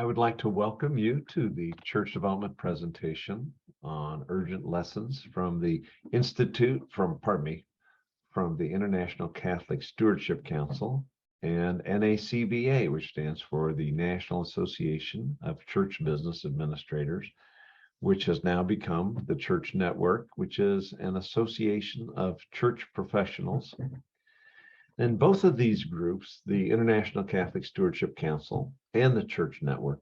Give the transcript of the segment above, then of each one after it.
I would like to welcome you to the church development presentation on urgent lessons from the from the International Catholic Stewardship Council and NACBA, which stands for the National Association of Church Business Administrators, which has now become the Church Network, which is an association of church professionals. And both of these groups, the International Catholic Stewardship Council and the Church Network,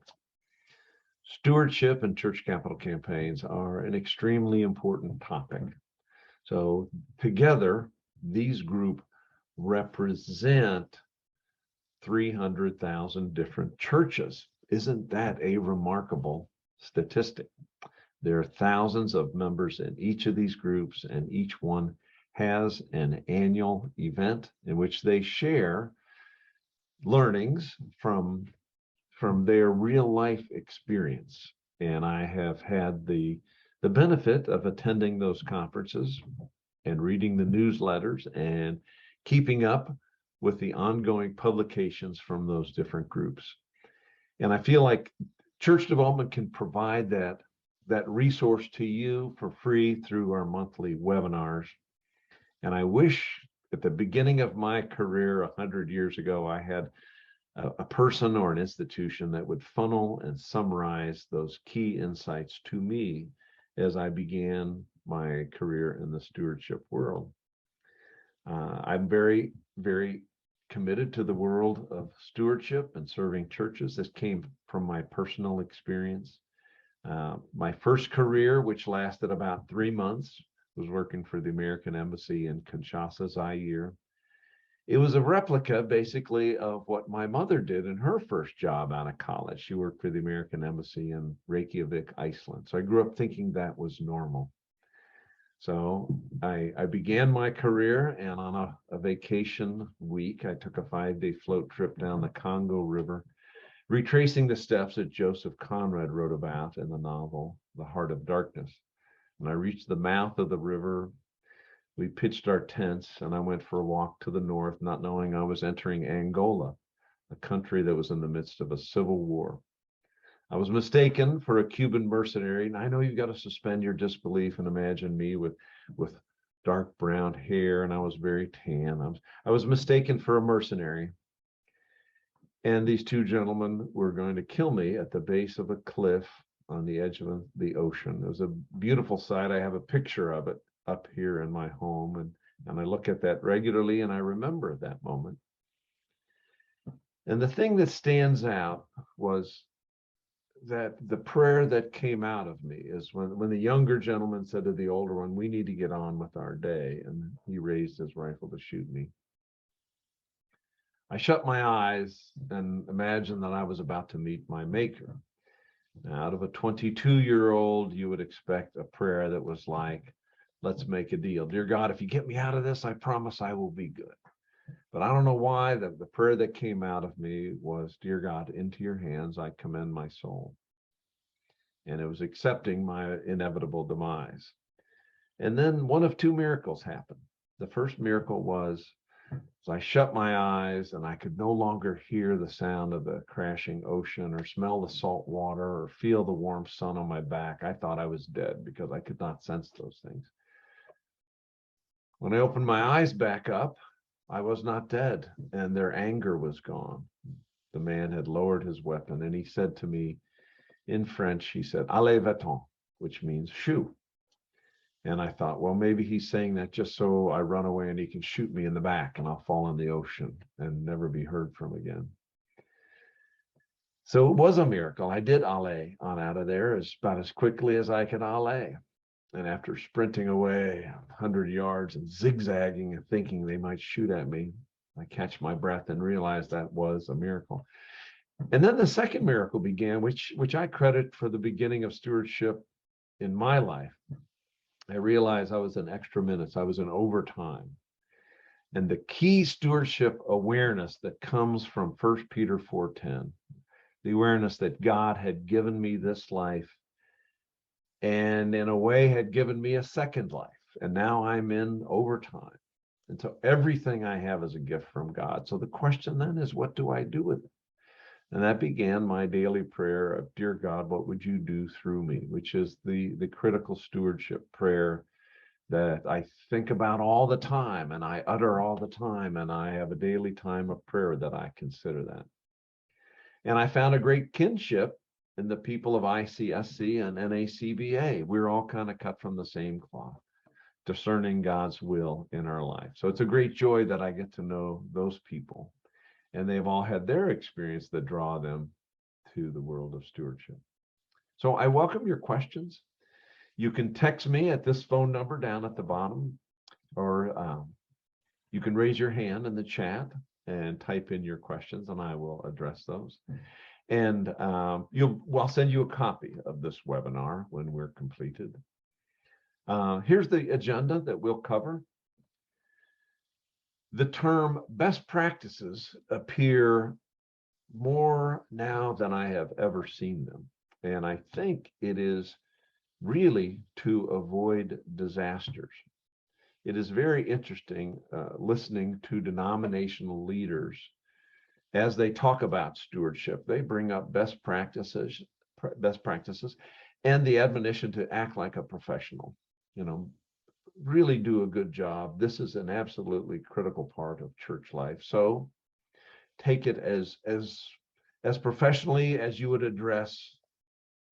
stewardship and church capital campaigns are an extremely important topic. So together, these groups represent 300,000 different churches. Isn't that a remarkable statistic? There are thousands of members in each of these groups, and each one has an annual event in which they share learnings from their real life experience. And I have had the benefit of attending those conferences and reading the newsletters and keeping up with the ongoing publications from those different groups. And I feel like church development can provide that resource to you for free through our monthly webinars. And I wish at the beginning of my career 100 years ago, I had a person or an institution that would funnel and summarize those key insights to me as I began my career in the stewardship world. I'm very, very committed to the world of stewardship and serving churches. This came from my personal experience. My first career, which lasted about 3 months, was working for the American Embassy in Kinshasa, Zaire. It was a replica, basically, of what my mother did in her first job out of college. She worked for the American Embassy in Reykjavik, Iceland. So I grew up thinking that was normal. So I began my career, and on a vacation week, I took a 5-day float trip down the Congo River, retracing the steps that Joseph Conrad wrote about in the novel, The Heart of Darkness. When I reached the mouth of the river, we pitched our tents, and I went for a walk to the north, not knowing I was entering Angola, a country that was in the midst of a civil war. I was mistaken for a Cuban mercenary, and I know you've got to suspend your disbelief and imagine me with dark brown hair, and I was very tan. I was mistaken for a mercenary. And these two gentlemen were going to kill me at the base of a cliff on the edge of the ocean. It was a beautiful sight. I have a picture of it up here in my home, and I look at that regularly, and I remember that moment. And the thing that stands out was that the prayer that came out of me is when the younger gentleman said to the older one, "We need to get on with our day," and he raised his rifle to shoot me. I shut my eyes and imagined that I was about to meet my maker. Now, out of a 22-year-old, you would expect a prayer that was like, "Let's make a deal. Dear God, if you get me out of this, I promise I will be good." But I don't know why the prayer that came out of me was, "Dear God, into your hands I commend my soul." And it was accepting my inevitable demise. And then one of two miracles happened. The first miracle was, as I shut my eyes and I could no longer hear the sound of the crashing ocean or smell the salt water or feel the warm sun on my back, I thought I was dead because I could not sense those things. When I opened my eyes back up, I was not dead, and their anger was gone. The man had lowered his weapon, and he said to me in French, he said, "Allez, va-t'en," which means shoot. And I thought, well, maybe he's saying that just so I run away and he can shoot me in the back and I'll fall in the ocean and never be heard from again. So it was a miracle. I did allez on out of there about as quickly as I could allez. And after sprinting away 100 yards and zigzagging and thinking they might shoot at me, I catch my breath and realize that was a miracle. And then the second miracle began, which I credit for the beginning of stewardship in my life. I realized I was in extra minutes. I was in overtime. And the key stewardship awareness that comes from 1 Peter 4:10, the awareness that God had given me this life and in a way had given me a second life. And now I'm in overtime. And so everything I have is a gift from God. So the question then is, what do I do with it? And that began my daily prayer of, dear God, what would you do through me? Which is the critical stewardship prayer that I think about all the time and I utter all the time. And I have a daily time of prayer that I consider that. And I found a great kinship in the people of ICSC and NACBA. We're all kind of cut from the same cloth, discerning God's will in our life. So it's a great joy that I get to know those people. And they've all had their experience that draw them to the world of stewardship. So I welcome your questions. You can text me at this phone number down at the bottom, or you can raise your hand in the chat and type in your questions, and I will address those. And I'll send you a copy of this webinar when we're completed. Here's the agenda that we'll cover. The term best practices appear more now than I have ever seen them. And I think it is really to avoid disasters. It is very interesting listening to denominational leaders as they talk about stewardship. They bring up best practices, and the admonition to act like a professional. Really do a good job. This is an absolutely critical part of church life. So take it as professionally as you would address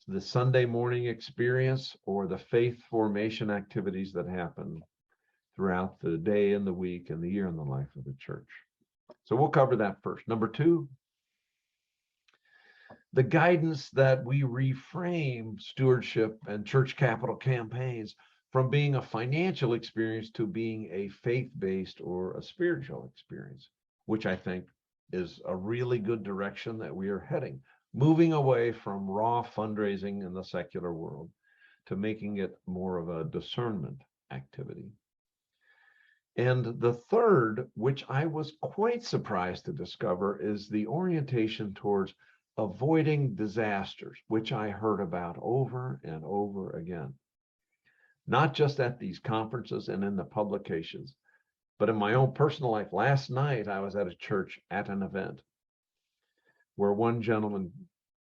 the Sunday morning experience or the faith formation activities that happen throughout the day and the week and the year in the life of the church. So we'll cover that first. Number two, the guidance that we reframe stewardship and church capital campaigns from being a financial experience to being a faith-based or a spiritual experience, which I think is a really good direction that we are heading, moving away from raw fundraising in the secular world to making it more of a discernment activity. And the third, which I was quite surprised to discover, is the orientation towards avoiding disasters, which I heard about over and over again, not just at these conferences and in the publications, but in my own personal life. Last night, I was at a church at an event where one gentleman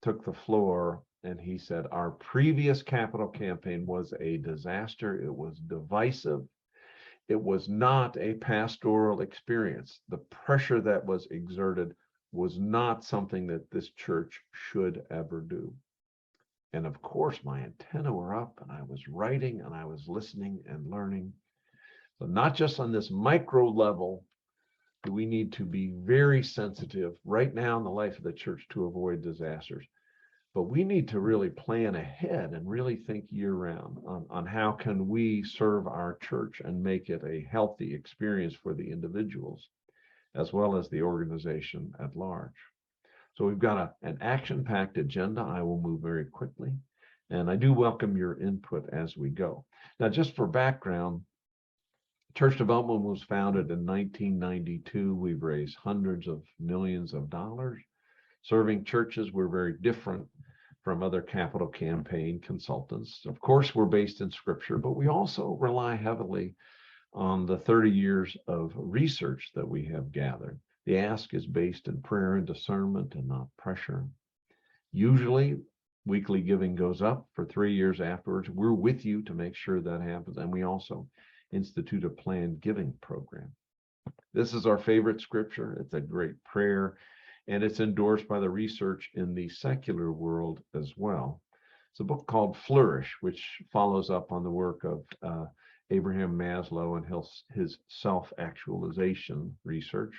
took the floor and he said, our previous capital campaign was a disaster. It was divisive. It was not a pastoral experience. The pressure that was exerted was not something that this church should ever do. And of course, my antennae were up and I was writing and I was listening and learning. So not just on this micro level do we need to be very sensitive right now in the life of the church to avoid disasters, but we need to really plan ahead and really think year round on how can we serve our church and make it a healthy experience for the individuals as well as the organization at large. So we've got an action-packed agenda. I will move very quickly, and I do welcome your input as we go. Now, just for background, Church Development was founded in 1992. We've raised hundreds of millions of dollars. Serving churches, we're very different from other capital campaign consultants. Of course, we're based in Scripture, but we also rely heavily on the 30 years of research that we have gathered. The ask is based in prayer and discernment and not pressure. Usually, weekly giving goes up for 3 years afterwards. We're with you to make sure that happens, and we also institute a planned giving program. This is our favorite scripture. It's a great prayer, and it's endorsed by the research in the secular world as well. It's a book called Flourish, which follows up on the work of Abraham Maslow and his self-actualization research.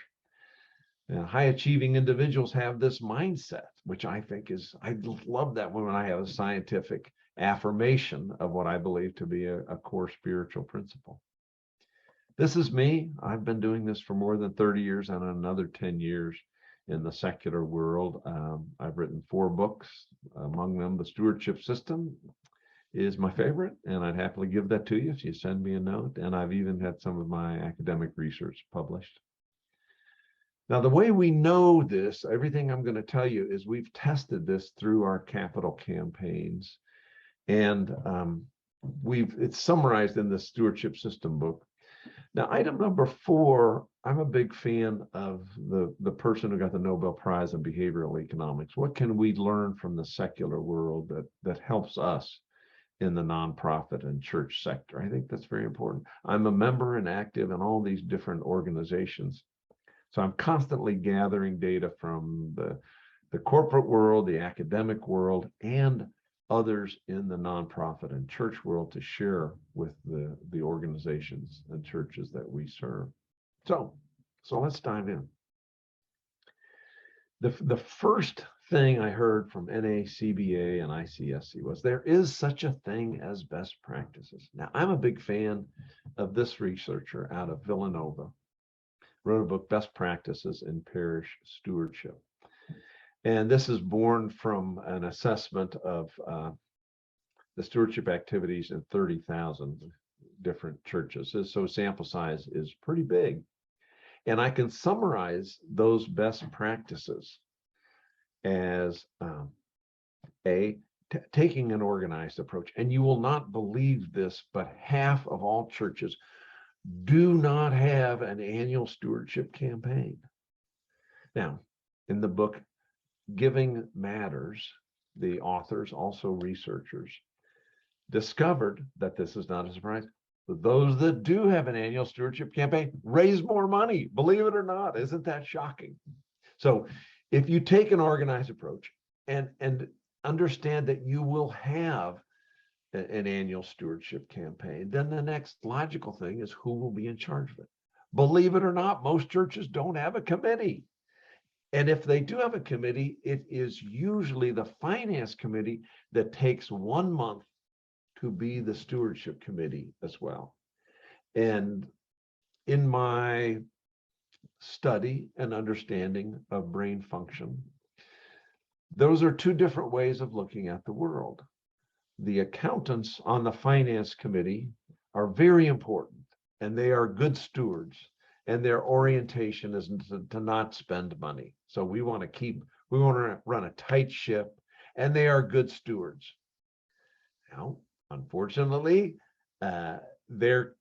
And high-achieving individuals have this mindset, which I think is, I love that when I have a scientific affirmation of what I believe to be a core spiritual principle. This is me. I've been doing this for more than 30 years and another 10 years in the secular world. I've written 4 books, among them The Stewardship System is my favorite, and I'd happily give that to you if you send me a note. And I've even had some of my academic research published. Now, the way we know this, everything I'm going to tell you, is we've tested this through our capital campaigns. And it's summarized in the Stewardship System book. Now, item number 4, I'm a big fan of the person who got the Nobel Prize in behavioral economics. What can we learn from the secular world that helps us in the nonprofit and church sector? I think that's very important. I'm a member and active in all these different organizations. So I'm constantly gathering data from the corporate world, the academic world, and others in the nonprofit and church world to share with the organizations and churches that we serve. So let's dive in. The first thing I heard from NACBA and ICSC was there is such a thing as best practices. Now, I'm a big fan of this researcher out of Villanova, wrote a book, Best Practices in Parish Stewardship. And this is born from an assessment of the stewardship activities in 30,000 different churches. So sample size is pretty big. And I can summarize those best practices as taking an organized approach. And you will not believe this, but half of all churches do not have an annual stewardship campaign. Now, in the book, Giving Matters, the authors, also researchers, discovered that this is not a surprise. Those that do have an annual stewardship campaign raise more money, believe it or not. Isn't that shocking? So if you take an organized approach and understand that you will have an annual stewardship campaign, then the next logical thing is who will be in charge of it. Believe it or not, most churches don't have a committee. And if they do have a committee, it is usually the finance committee that takes 1 month to be the stewardship committee as well. And in my study and understanding of brain function, those are 2 different ways of looking at the world. The accountants on the finance committee are very important, and they are good stewards, and their orientation is to not spend money. So we want to run a tight ship, and they are good stewards. Now, unfortunately, their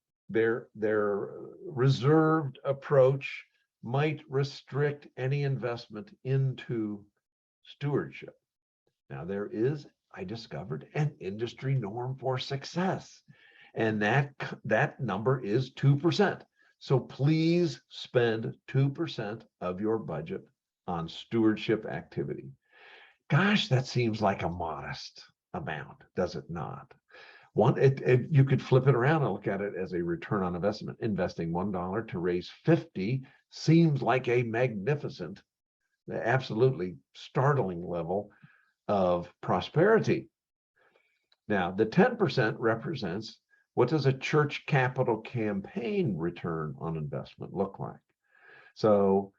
reserved approach might restrict any investment into stewardship. Now, there is, I discovered, an industry norm for success, and that number is 2%. So please spend 2% of your budget on stewardship activity. Gosh, that seems like a modest amount, does it not? You could flip it around and look at it as a return on investment. Investing $1 to raise 50 seems like a magnificent, absolutely startling level of prosperity. Now, the 10% represents what does a church capital campaign return on investment look like? So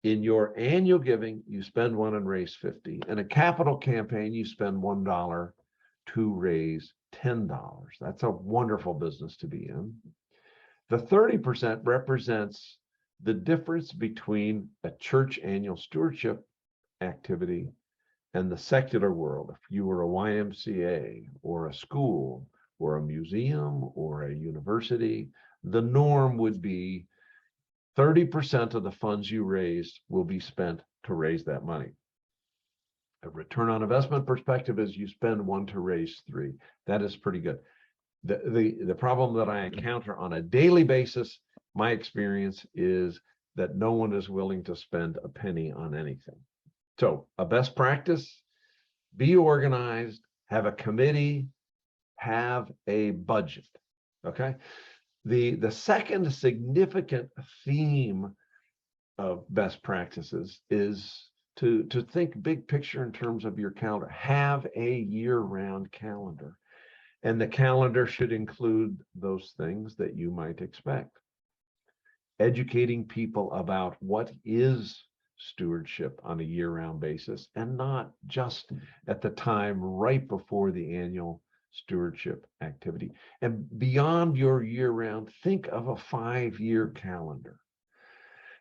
in your annual giving, you spend 1 and raise 50. In a capital campaign, you spend $1 to raise $10. That's a wonderful business to be in. The 30% represents the difference between a church annual stewardship activity and the secular world. If you were a YMCA or a school or a museum or a university, the norm would be 30% of the funds you raised will be spent to raise that money. A return on investment perspective is you spend 1 to raise 3. That is pretty good. The problem that I encounter on a daily basis, my experience is that no one is willing to spend a penny on anything. So a best practice, be organized, have a committee, have a budget, okay? The second significant theme of best practices is to think big picture in terms of your calendar. Have a year-round calendar. And the calendar should include those things that you might expect. Educating people about what is stewardship on a year-round basis, and not just at the time right before the annual stewardship activity. And beyond your year-round, think of a 5-year calendar.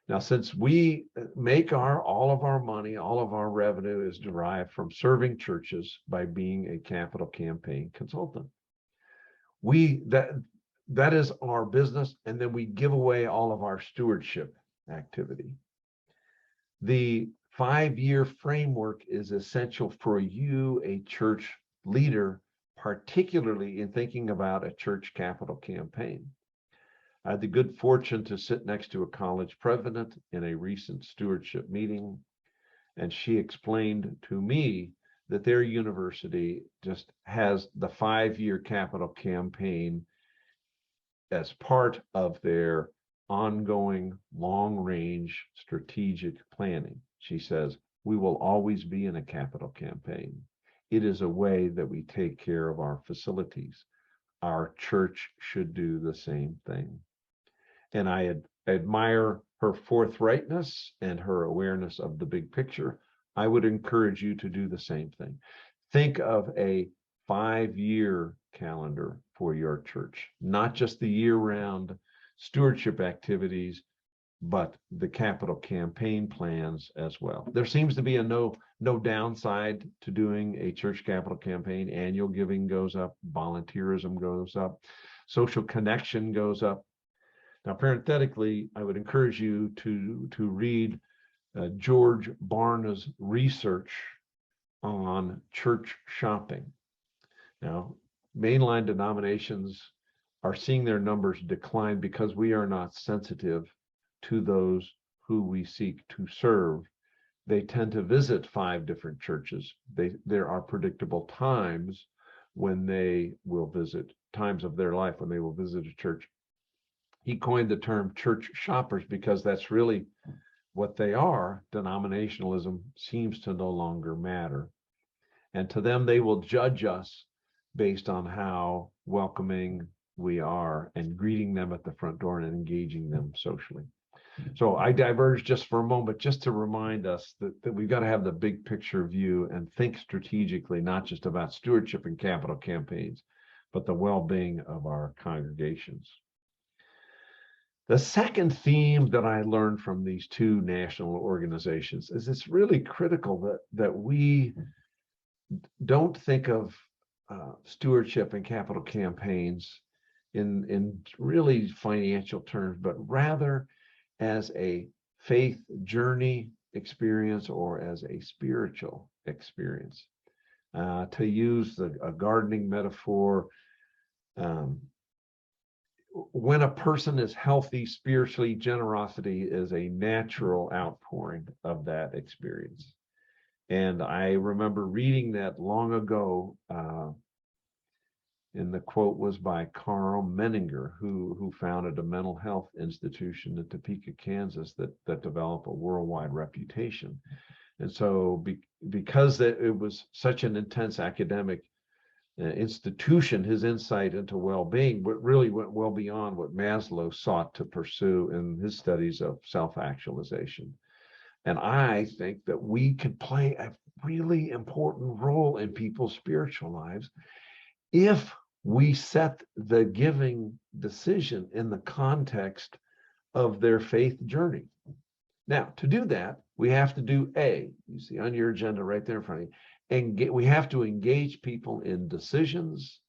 Now, since we make all of our money, all of our revenue is derived from serving churches by being a capital campaign consultant. that is our business. And then we give away all of our stewardship activity. The 5-year framework is essential for you, a church leader, particularly in thinking about a church capital campaign. I had the good fortune to sit next to a college president in a recent stewardship meeting, and she explained to me that their university just has the 5-year capital campaign as part of their ongoing long-range strategic planning. She says, we will always be in a capital campaign. It is a way that we take care of our facilities. Our church should do the same thing. And I admire her forthrightness and her awareness of the big picture. I would encourage you to do the same thing. Think of a 5-year calendar for your church, not just the year-round stewardship activities, but the capital campaign plans as well. There seems to be a no downside to doing a church capital campaign. Annual giving goes up, volunteerism goes up, social connection goes up. Now, parenthetically, I would encourage you to read George Barna's research on church shopping. Now, mainline denominations are seeing their numbers decline because we are not sensitive to those who we seek to serve. They tend to visit 5 different churches. There are predictable times when they will visit, times of their life when they will visit a church. He coined the term church shoppers because that's really what they are. Denominationalism seems to no longer matter. And to them, they will judge us based on how welcoming we are and greeting them at the front door and engaging them socially. So I diverge just for a moment, just to remind us that we've got to have the big picture view and think strategically, not just about stewardship and capital campaigns, but the well-being of our congregations. The second theme that I learned from these 2 national organizations is it's really critical that we don't think of stewardship and capital campaigns in really financial terms, but rather as a faith journey experience or as a spiritual experience. To use a gardening metaphor, when a person is healthy spiritually, generosity is a natural outpouring of that experience. And I remember reading that long ago, and the quote was by Carl Menninger, who founded a mental health institution in Topeka, Kansas, that developed a worldwide reputation. And so because it was such an intense academic institution, his insight into well-being really went well beyond what Maslow sought to pursue in his studies of self-actualization. And I think that we can play a really important role in people's spiritual lives if we set the giving decision in the context of their faith journey. Now, to do that, we have to do you see on your agenda right there in front of you, and we have to engage people in decisions,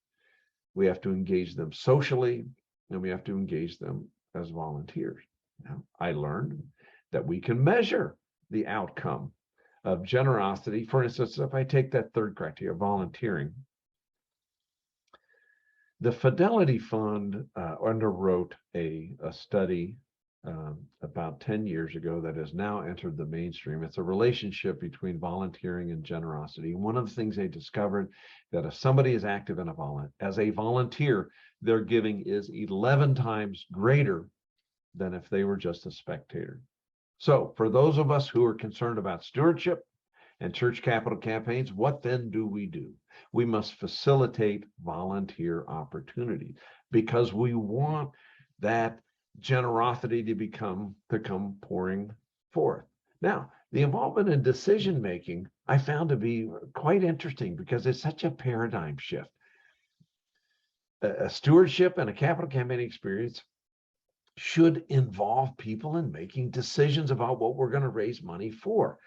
we have to engage them socially, and we have to engage them as volunteers. Now, I learned that we can measure the outcome of generosity. For instance, if I take that third criteria, volunteering, the Fidelity Fund underwrote a study about 10 years ago that has now entered the mainstream. It's a relationship between volunteering and generosity. One of the things they discovered that if somebody is active in as a volunteer, their giving is 11 times greater than if they were just a spectator. So for those of us who are concerned about stewardship and church capital campaigns, what then do? We must facilitate volunteer opportunities because we want that generosity to come pouring forth. Now, the involvement in decision making I found to be quite interesting because it's such a paradigm shift. A stewardship and a capital campaign experience should involve people in making decisions about what we're going to raise money for.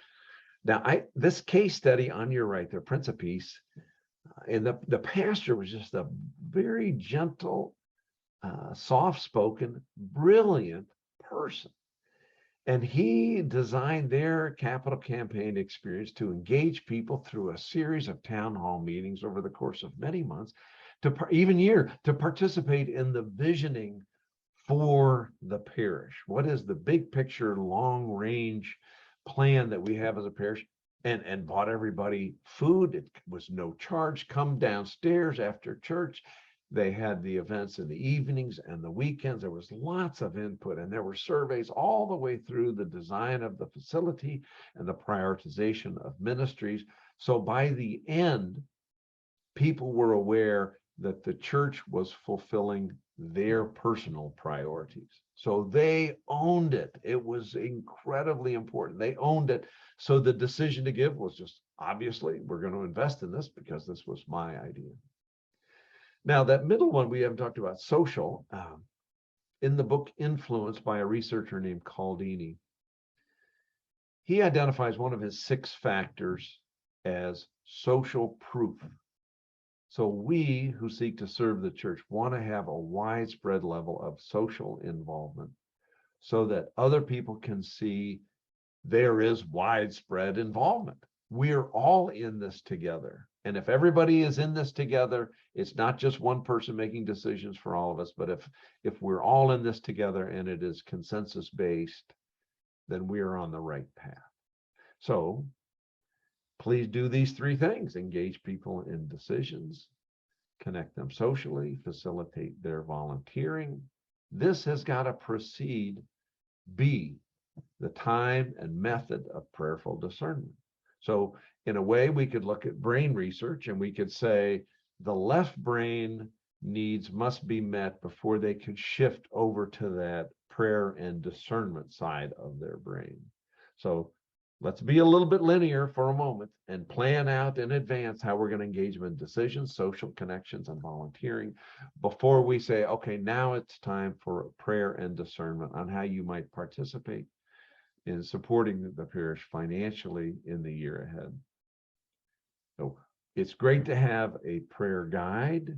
Now, this case study on your right there, Prince of Peace, and the pastor was just a very gentle, soft-spoken, brilliant person. And he designed their capital campaign experience to engage people through a series of town hall meetings over the course of many months, even year, to participate in the visioning for the parish. What is the big picture, long range plan that we have as a parish? And bought everybody food. It was no charge. Come downstairs after church. They had the events in the evenings and the weekends. There was lots of input, and there were surveys all the way through the design of the facility and the prioritization of ministries. So by the end, people were aware that the church was fulfilling their personal priorities. So they owned it. It was incredibly important. They owned it. So the decision to give was just, obviously, we're going to invest in this because this was my idea. Now, that middle one we haven't talked about, social, in the book Influence by a researcher named Caldini, he identifies one of his 6 factors as social proof. So we who seek to serve the church want to have a widespread level of social involvement so that other people can see there is widespread involvement. We're all in this together. And if everybody is in this together, it's not just one person making decisions for all of us, but if we're all in this together and it is consensus based, then we are on the right path. So please do these 3 things: engage people in decisions, connect them socially, facilitate their volunteering. This has got to precede B, the time and method of prayerful discernment. So in a way, we could look at brain research and we could say the left brain needs must be met before they can shift over to that prayer and discernment side of their brain. So let's be a little bit linear for a moment and plan out in advance how we're going to engage them in decisions, social connections, and volunteering before we say, okay, now it's time for prayer and discernment on how you might participate in supporting the parish financially in the year ahead. So it's great to have a prayer guide.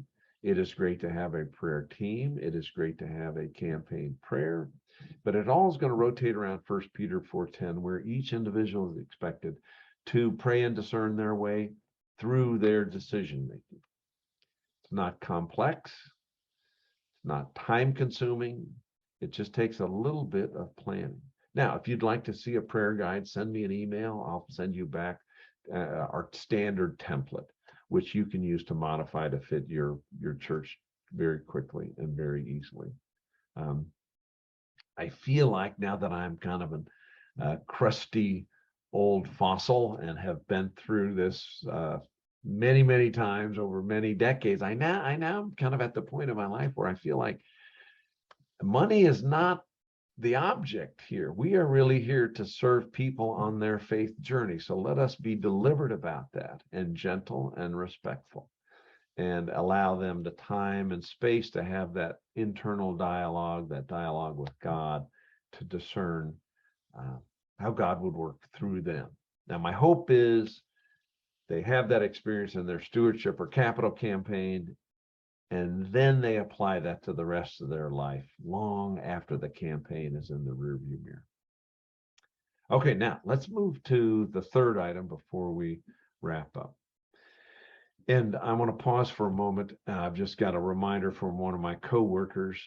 It is great to have a prayer team. It is great to have a campaign prayer, but it all is going to rotate around 1 Peter 4:10, where each individual is expected to pray and discern their way through their decision making. It's not complex. It's not time consuming. It just takes a little bit of planning. Now, if you'd like to see a prayer guide, send me an email. I'll send you back our standard template, which you can use to modify to fit your church very quickly and very easily. I feel like now that I'm kind of a crusty old fossil and have been through this many, many times over many decades, I now am kind of at the point in my life where I feel like money is not the object here. We are really here to serve people on their faith journey. So let us be deliberate about that and gentle and respectful and allow them the time and space to have that internal dialogue, that dialogue with God, to discern how God would work through them. Now, my hope is they have that experience in their stewardship or capital campaign, and then they apply that to the rest of their life long after the campaign is in the rearview mirror. Okay, now let's move to the 3rd item before we wrap up. And I want to pause for a moment. I've just got a reminder from one of my coworkers.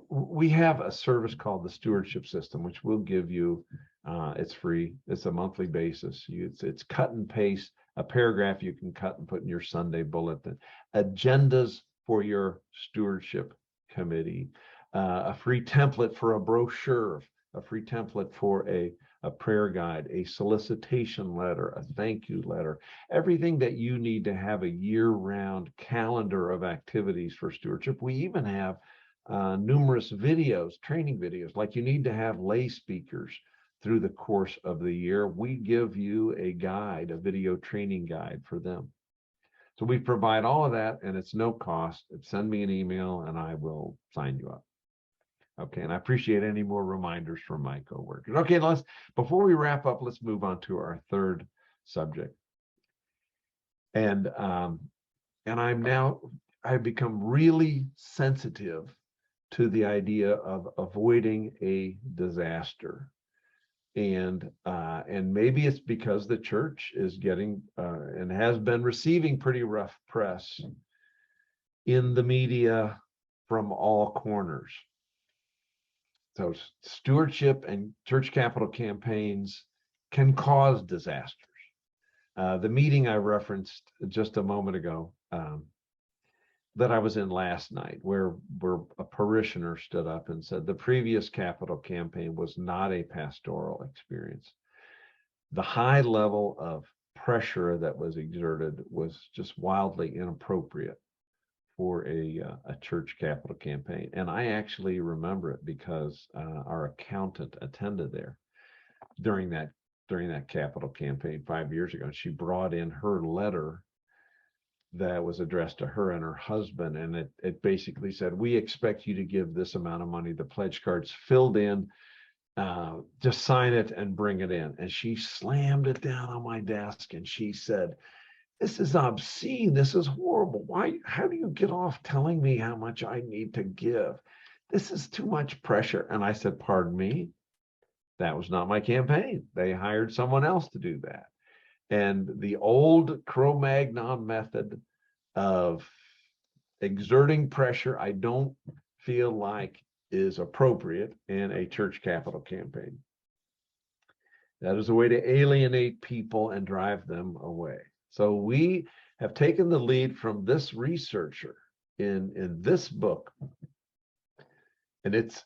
We have a service called the Stewardship System, which will give you, it's free. It's a monthly basis. It's cut and paste, a paragraph you can cut and put in your Sunday bulletin, agendas for your stewardship committee, a free template for a brochure, a free template for a prayer guide, a solicitation letter, a thank you letter, everything that you need to have a year-round calendar of activities for stewardship. We even have numerous videos, training videos, like you need to have lay speakers through the course of the year. We give you a guide, a video training guide for them. So we provide all of that, and it's no cost. Send me an email and I will sign you up. Okay, and I appreciate any more reminders from my coworkers. Okay, before we wrap up, let's move on to our 3rd subject. And I'm now, I've become really sensitive to the idea of avoiding a disaster. And maybe it's because the church is getting and has been receiving pretty rough press in the media from all corners. So stewardship and church capital campaigns can cause disasters. The meeting I referenced just a moment ago that I was in last night, where a parishioner stood up and said the previous capital campaign was not a pastoral experience. The high level of pressure that was exerted was just wildly inappropriate for a church capital campaign. And I actually remember it because our accountant attended there during that capital campaign 5 years ago. She brought in her letter that was addressed to her and her husband, and it basically said, we expect you to give this amount of money. The pledge card's filled in, just sign it and bring it in. And she slammed it down on my desk and she said, this is obscene. This is horrible. How do you get off telling me how much I need to give? This is too much pressure. And I said, pardon me, that was not my campaign. They hired someone else to do that. And the old Cro-Magnon method of exerting pressure, I don't feel like is appropriate in a church capital campaign. That is a way to alienate people and drive them away. So we have taken the lead from this researcher in this book, and it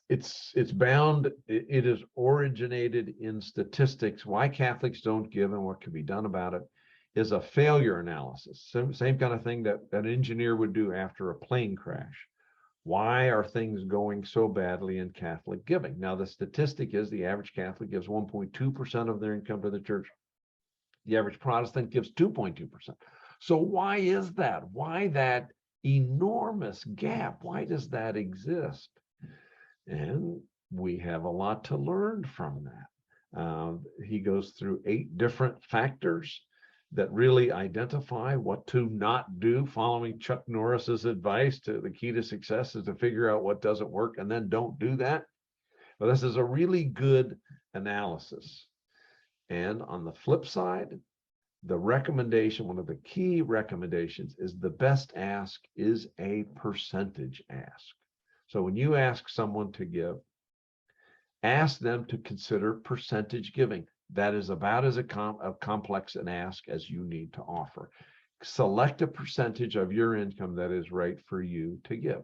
is originated in statistics. Why Catholics don't give and what can be done about it is a failure analysis. Same kind of thing that an engineer would do after a plane crash. Why are things going so badly in Catholic giving? Now, the statistic is the average Catholic gives 1.2% of their income to the church. The average Protestant gives 2.2%. So why is that? Why that enormous gap? Why does that exist? And we have a lot to learn from that. He goes through 8 different factors that really identify what to not do, following Chuck Norris's advice to the key to success is to figure out what doesn't work and then don't do that. Well, this is a really good analysis. And on the flip side, the recommendation, one of the key recommendations is the best ask is a percentage ask. So when you ask someone to give, ask them to consider percentage giving. That is about as complex an ask as you need to offer. Select a percentage of your income that is right for you to give.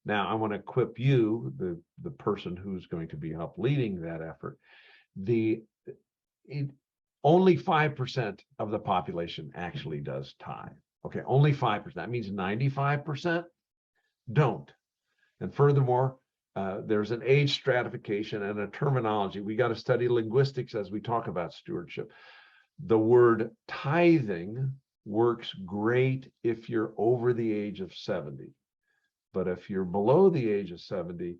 Now, I want to equip you, the person who's going to be help leading that effort. Only 5% of the population actually does tithe. Okay, only 5%. That means 95% don't. And furthermore, there's an age stratification and a terminology. We got to study linguistics as we talk about stewardship. The word tithing works great if you're over the age of 70. But if you're below the age of 70,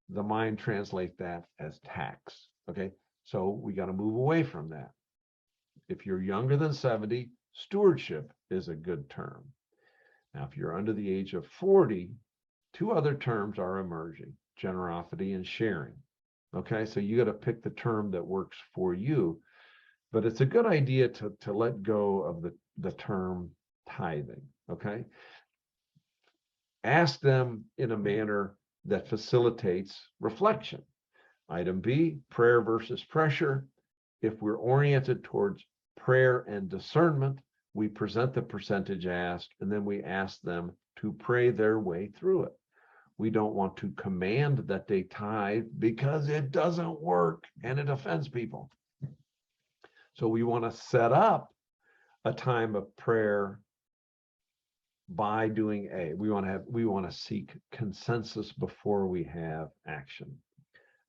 the mind translates that as tax. Okay, so we got to move away from that. If you're younger than 70, stewardship is a good term. Now, if you're under the age of 40, 2 other terms are emerging: generosity and sharing. Okay, so you got to pick the term that works for you, but it's a good idea to let go of the term tithing. Okay, ask them in a manner that facilitates reflection. Item B, prayer versus pressure. If we're oriented towards prayer and discernment, we present the percentage ask, and then we ask them to pray their way through it. We don't want to command that they tithe because it doesn't work and it offends people. So we want to set up a time of prayer by doing we want to seek consensus before we have action.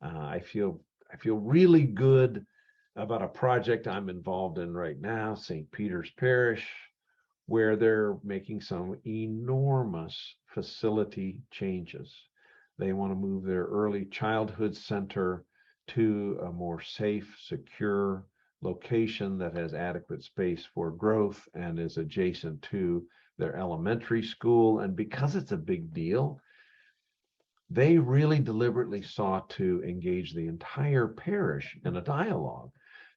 I feel really good about a project I'm involved in right now, St. Peter's Parish, where they're making some enormous facility changes. They want to move their early childhood center to a more safe, secure location that has adequate space for growth and is adjacent to their elementary school. And because it's a big deal, they really deliberately sought to engage the entire parish in a dialogue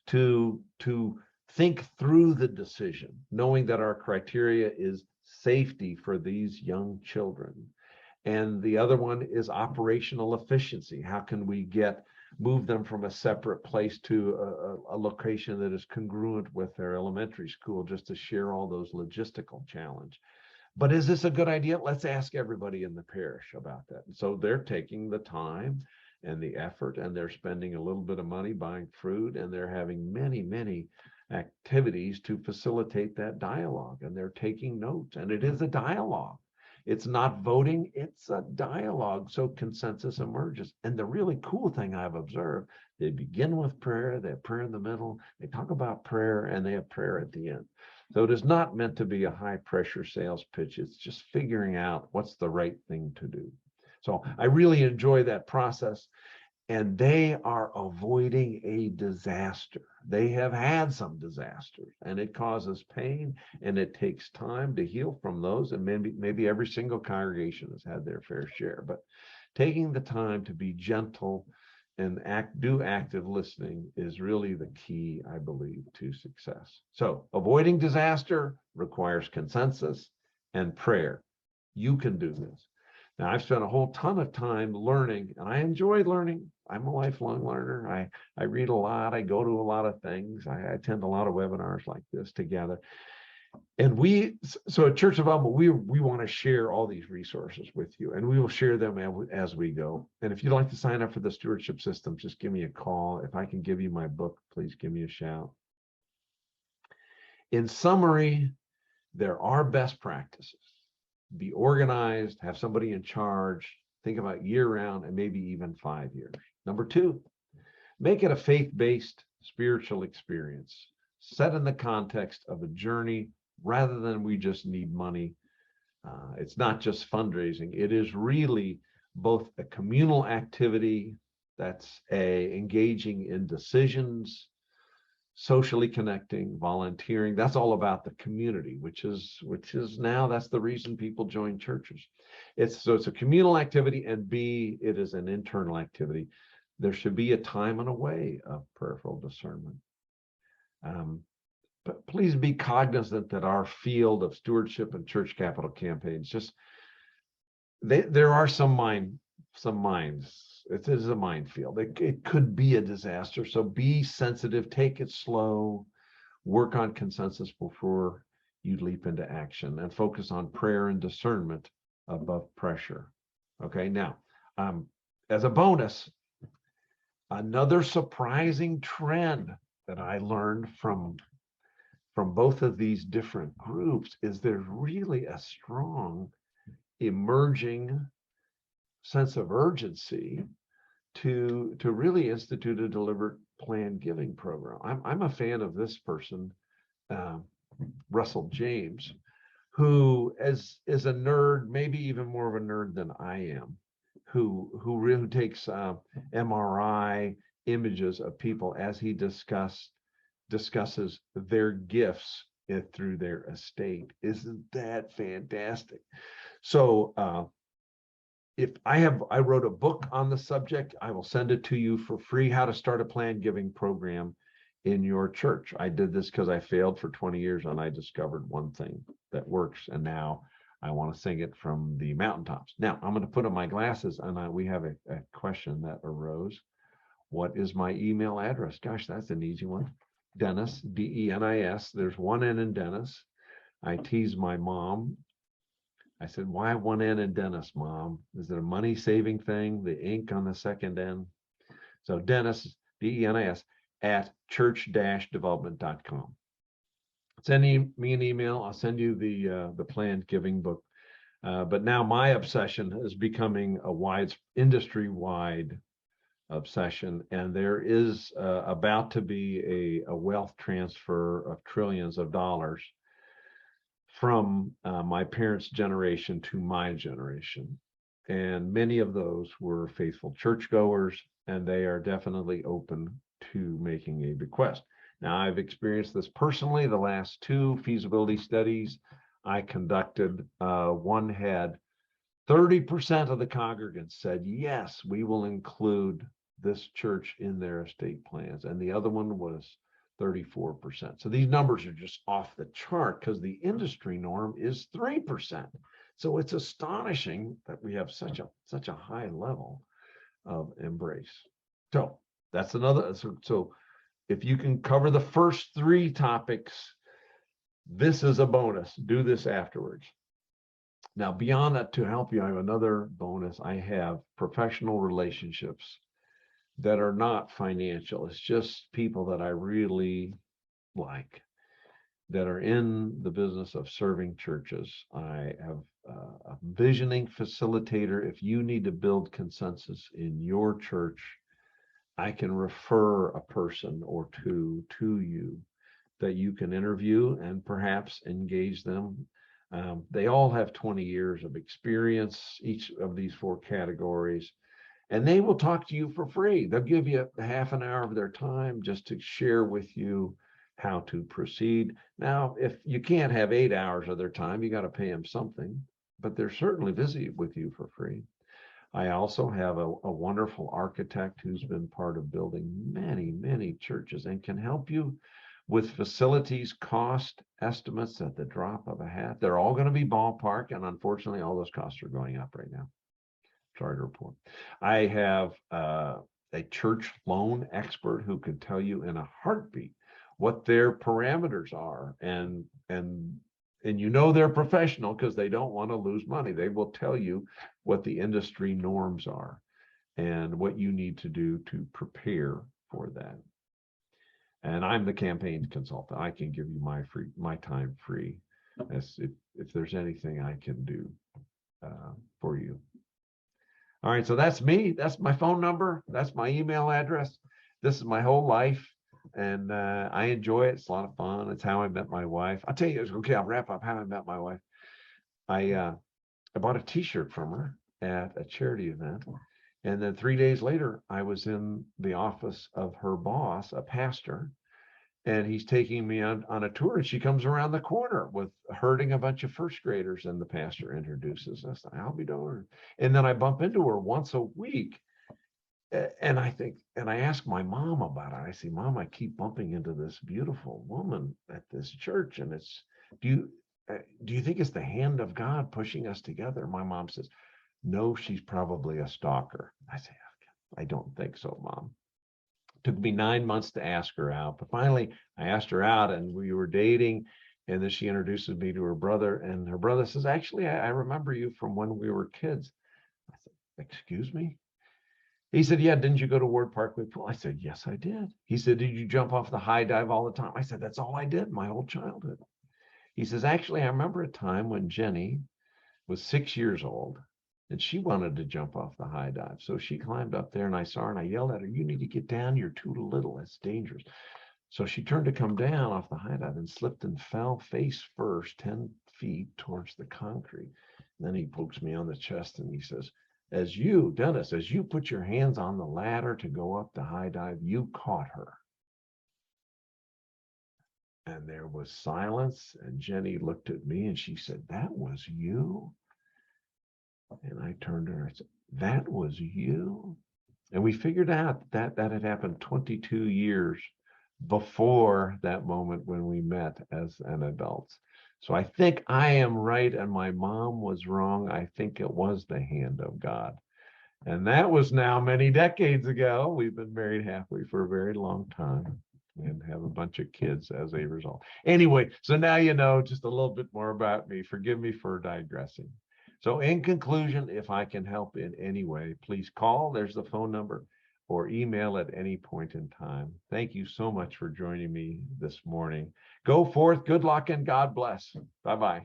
to think through the decision, knowing that our criteria is safety for these young children. And the other one is operational efficiency. How can we move them from a separate place to a location that is congruent with their elementary school, just to share all those logistical challenges. But is this a good idea? Let's ask everybody in the parish about that. And so they're taking the time and the effort, and they're spending a little bit of money buying fruit, and they're having many, many activities to facilitate that dialogue. And they're taking notes, and it is a dialogue. It's not voting, it's a dialogue. So consensus emerges. And the really cool thing I've observed, they begin with prayer, they have prayer in the middle, they talk about prayer, and they have prayer at the end. So it is not meant to be a high pressure sales pitch. It's just figuring out what's the right thing to do. So I really enjoy that process, and they are avoiding a disaster. They have had some disasters, and it causes pain, and it takes time to heal from those. And maybe every single congregation has had their fair share, but taking the time to be gentle and do active listening is really the key, I believe, to success. So avoiding disaster requires consensus and prayer. You can do this. Now, I've spent a whole ton of time learning, and I enjoy learning. I'm a lifelong learner. I read a lot. I go to a lot of things. I attend a lot of webinars like this together. And so at Church of Alma, we want to share all these resources with you, and we will share them as we go. And if you'd like to sign up for the stewardship system, just give me a call. If I can give you my book, please give me a shout. In summary, there are best practices. Be organized, have somebody in charge, think about year-round and maybe even 5 years. Number 2, make it a faith-based spiritual experience, set in the context of a journey rather than we just need money. It's not just fundraising. It is really both a communal activity that's engaging in decisions, socially connecting, volunteering. That's all about the community, which is now, that's the reason people join churches. It's a communal activity, and B, it is an internal activity. There should be a time and a way of prayerful discernment. But please be cognizant that our field of stewardship and church capital campaigns, there are some minds. It is a minefield. It could be a disaster. So be sensitive, take it slow, work on consensus before you leap into action, and focus on prayer and discernment above pressure. Okay, now, as a bonus, another surprising trend that I learned from both of these different groups is there's really a strong emerging sense of urgency to really institute a deliberate planned giving program. I'm a fan of this person, Russell James, who is a nerd, maybe even more of a nerd than I am, who takes MRI images of people as he discusses their gifts through their estate. Isn't that fantastic? So I wrote a book on the subject. I will send it to you for free, How to Start a Planned Giving Program in Your Church. I did this because I failed for 20 years and I discovered one thing that works, and now I want to sing it from the mountaintops. Now I'm going to put on my glasses, and we have a question that arose. What is my email address? Gosh, that's an easy one. Dennis, D-E-N-I-S. There's one N in Dennis. I tease my mom. I said, why one N in Dennis, Mom? Is it a money-saving thing? The ink on the second N? So Dennis, D-E-N-I-S, at church-development.com. Send me an email. I'll send you the planned giving book. But now my obsession is becoming a industry-wide obsession, and there is about to be a wealth transfer of trillions of dollars from my parents' generation to my generation. And many of those were faithful churchgoers, and they are definitely open to making a bequest. Now, I've experienced this personally. The last 2 feasibility studies I conducted. One had 30% of the congregants said, yes, we will include this church in their estate plans. And the other one was 34%. So these numbers are just off the chart because the industry norm is 3%. So it's astonishing that we have such a high level of embrace. So that's another. So if you can cover the first three topics, this is a bonus. Do this afterwards. Now, beyond that, to help you, I have another bonus. I have professional relationships that are not financial. It's just people that I really like that are in the business of serving churches. I have a visioning facilitator. If you need to build consensus in your church, I can refer a person or two to you that you can interview and perhaps engage them. They all have 20 years of experience, each of these four categories, and they will talk to you for free. They'll give you a half an hour of their time just to share with you how to proceed. Now, if you can't have 8 hours of their time, you got to pay them something, but they're certainly busy with you for free. I also have a wonderful architect who's been part of building many, many churches and can help you with facilities cost estimates at the drop of a hat. They're all going to be ballpark, and unfortunately, all those costs are going up right now. Sorry to report. I have a church loan expert who can tell you in a heartbeat what their parameters are, and you know they're professional because they don't want to lose money. They will tell you what the industry norms are and what you need to do to prepare for that. And I'm the campaign consultant. I can give you my time free, as if there's anything I can do for you. All right, so that's me. That's my phone number. That's my email address. This is my whole life, and I enjoy it. It's a lot of fun. It's how I met my wife. I'll tell you. Okay, I'll wrap up how I met my wife. I bought a T-shirt from her at a charity event, and then 3 days later, I was in the office of her boss, a pastor, and he's taking me on a tour, and she comes around the corner with herding a bunch of first graders, and the pastor introduces us. I'll be darned. And then I bump into her once a week, and I ask my mom about it. I say, Mom, I keep bumping into this beautiful woman at this church, and do you think it's the hand of God pushing us together? My mom says, no, she's probably a stalker. I say, I don't think so, Mom. It took me 9 months to ask her out, but finally I asked her out, and we were dating, and then she introduces me to her brother, and her brother says, actually, I remember you from when we were kids. I said, excuse me? He said, yeah, didn't you go to Ward Parkway Pool? I said, yes, I did. He said, did you jump off the high dive all the time? I said, that's all I did my whole childhood. He says, actually, I remember a time when Jenny was 6 years old, and she wanted to jump off the high dive. So she climbed up there, and I saw her, and I yelled at her, you need to get down. You're too little. It's dangerous. So she turned to come down off the high dive and slipped and fell face first 10 feet towards the concrete. And then he pokes me on the chest, and he says, Dennis, as you put your hands on the ladder to go up the high dive, you caught her. And there was silence, and Jenny looked at me, and she said, that was you? And I turned to her and said, that was you? And we figured out that had happened 22 years before that moment when we met as an adult. So I think I am right and my mom was wrong. I think it was the hand of God. And that was now many decades ago. We've been married happily for a very long time and have a bunch of kids as a result. Anyway, so now you know just a little bit more about me. Forgive me for digressing. So in conclusion, if I can help in any way, please call. There's the phone number, or email at any point in time. Thank you so much for joining me this morning. Go forth, good luck, and God bless. Bye-bye.